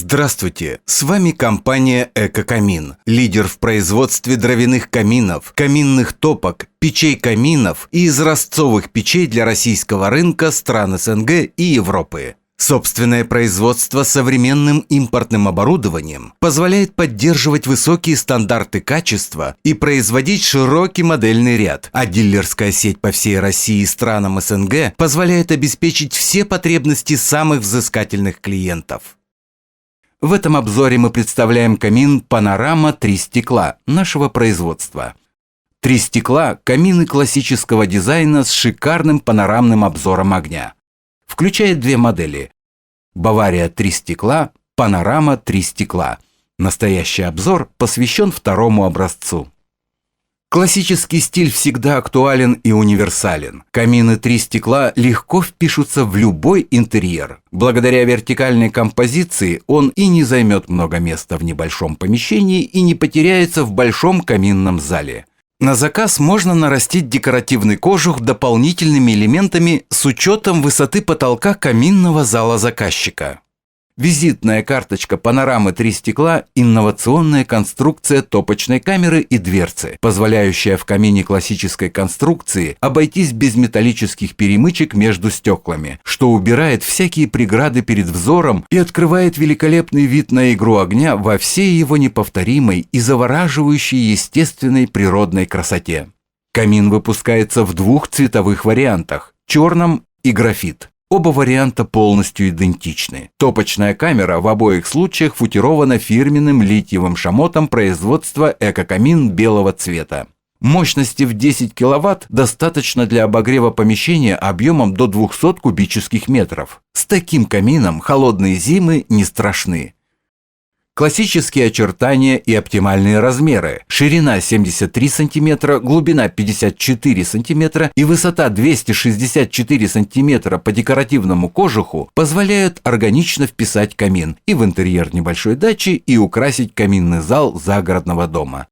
Здравствуйте! С вами компания «Эко-камин», лидер в производстве дровяных каминов, каминных топок, печей-каминов и изразцовых печей для российского рынка, стран СНГ и Европы. Собственное производство с современным импортным оборудованием позволяет поддерживать высокие стандарты качества и производить широкий модельный ряд, а дилерская сеть по всей России и странам СНГ позволяет обеспечить все потребности самых взыскательных клиентов. В этом обзоре мы представляем камин «Панорама 3 стекла» нашего производства. 3 стекла – камины классического дизайна с шикарным панорамным обзором огня. Включает две модели – «Бавария 3 стекла», «Панорама 3 стекла». Настоящий обзор посвящен второму образцу. Классический стиль всегда актуален и универсален. Камины 3 стекла легко впишутся в любой интерьер. Благодаря вертикальной композиции он и не займет много места в небольшом помещении и не потеряется в большом каминном зале. На заказ можно нарастить декоративный кожух дополнительными элементами с учетом высоты потолка каминного зала заказчика. Визитная карточка «Панорамы 3 стекла» – инновационная конструкция топочной камеры и дверцы, позволяющая в камине классической конструкции обойтись без металлических перемычек между стеклами, что убирает всякие преграды перед взором и открывает великолепный вид на игру огня во всей его неповторимой и завораживающей естественной природной красоте. Камин выпускается в двух цветовых вариантах – черном и графит. Оба варианта полностью идентичны. Топочная камера в обоих случаях футирована фирменным литиевым шамотом производства «Эко-камин» белого цвета. Мощности в 10 кВт достаточно для обогрева помещения объемом до 200 кубических метров. С таким камином холодные зимы не страшны. Классические очертания и оптимальные размеры. Ширина 73 см, глубина 54 см и высота 264 см по декоративному кожуху позволяют органично вписать камин и в интерьер небольшой дачи и украсить каминный зал загородного дома.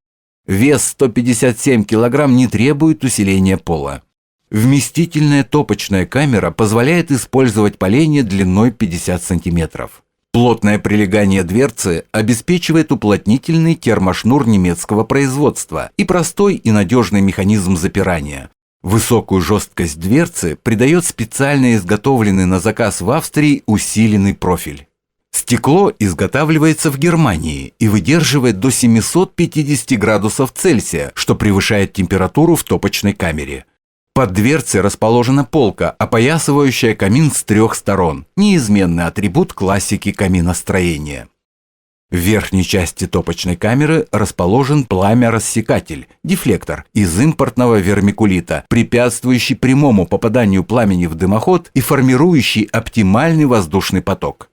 Вес 157 кг не требует усиления пола. Вместительная топочная камера позволяет использовать поленья длиной 50 см. Плотное прилегание дверцы обеспечивает уплотнительный термошнур немецкого производства и простой и надежный механизм запирания. Высокую жесткость дверцы придает специально изготовленный на заказ в Австрии усиленный профиль. Стекло изготавливается в Германии и выдерживает до 750 градусов Цельсия, что превышает температуру в топочной камере. Под дверцей расположена полка, опоясывающая камин с 3 сторон, неизменный атрибут классики каминостроения. В верхней части топочной камеры расположен пламя-рассекатель, дефлектор из импортного вермикулита, препятствующий прямому попаданию пламени в дымоход и формирующий оптимальный воздушный поток.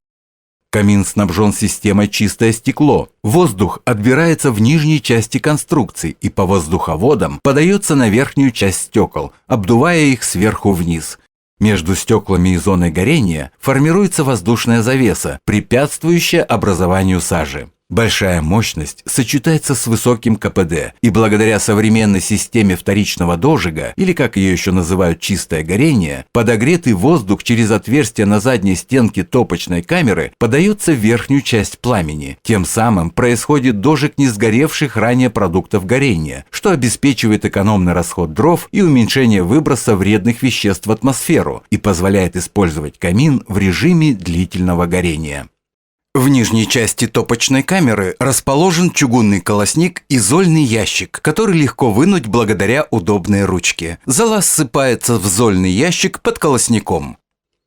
Камин снабжен системой «Чистое стекло». Воздух отбирается в нижней части конструкции и по воздуховодам подается на верхнюю часть стекол, обдувая их сверху вниз. Между стеклами и зоной горения формируется воздушная завеса, препятствующая образованию сажи. Большая мощность сочетается с высоким КПД, и благодаря современной системе вторичного дожига, или как ее еще называют чистое горение, подогретый воздух через отверстие на задней стенке топочной камеры подается в верхнюю часть пламени. Тем самым происходит дожиг несгоревших ранее продуктов горения, что обеспечивает экономный расход дров и уменьшение выброса вредных веществ в атмосферу и позволяет использовать камин в режиме длительного горения. В нижней части топочной камеры расположен чугунный колосник и зольный ящик, который легко вынуть благодаря удобной ручке. Зола ссыпается в зольный ящик под колосником.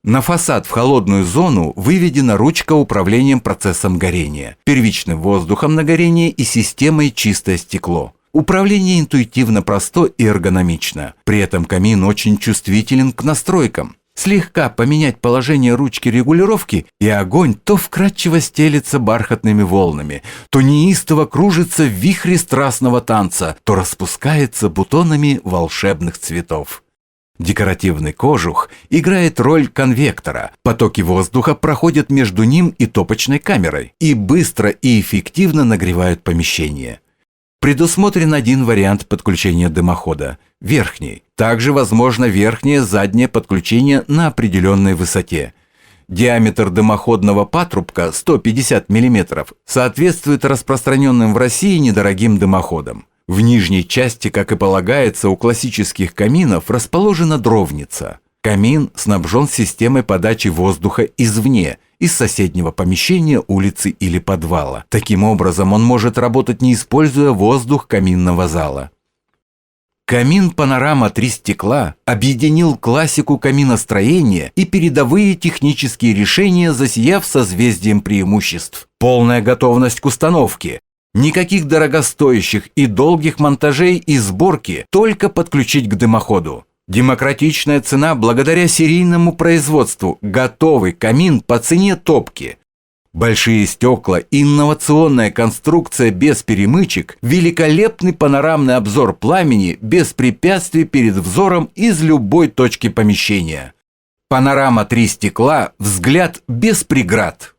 На фасад в холодную зону выведена ручка управлением процессом горения, первичным воздухом на горение и системой «Чистое стекло». Управление интуитивно просто и эргономично. При этом камин очень чувствителен к настройкам. Слегка поменять положение ручки регулировки, и огонь то вкрадчиво стелется бархатными волнами, то неистово кружится в вихре страстного танца, то распускается бутонами волшебных цветов. Декоративный кожух играет роль конвектора. Потоки воздуха проходят между ним и топочной камерой и быстро и эффективно нагревают помещение. Предусмотрен один вариант подключения дымохода – верхний. Также возможно верхнее заднее подключение на определенной высоте. Диаметр дымоходного патрубка 150 мм соответствует распространенным в России недорогим дымоходам. В нижней части, как и полагается у классических каминов, расположена дровница. Камин снабжен системой подачи воздуха извне, из соседнего помещения, улицы или подвала. Таким образом, он может работать, не используя воздух каминного зала. Камин «Панорама 3 стекла» объединил классику каминостроения и передовые технические решения, засияв созвездием преимуществ. Полная готовность к установке. Никаких дорогостоящих и долгих монтажей и сборки, только подключить к дымоходу. Демократичная цена благодаря серийному производству. Готовый камин по цене топки. Большие стекла, инновационная конструкция без перемычек, великолепный панорамный обзор пламени без препятствий перед взором из любой точки помещения. Панорама 3 стекла, взгляд без преград.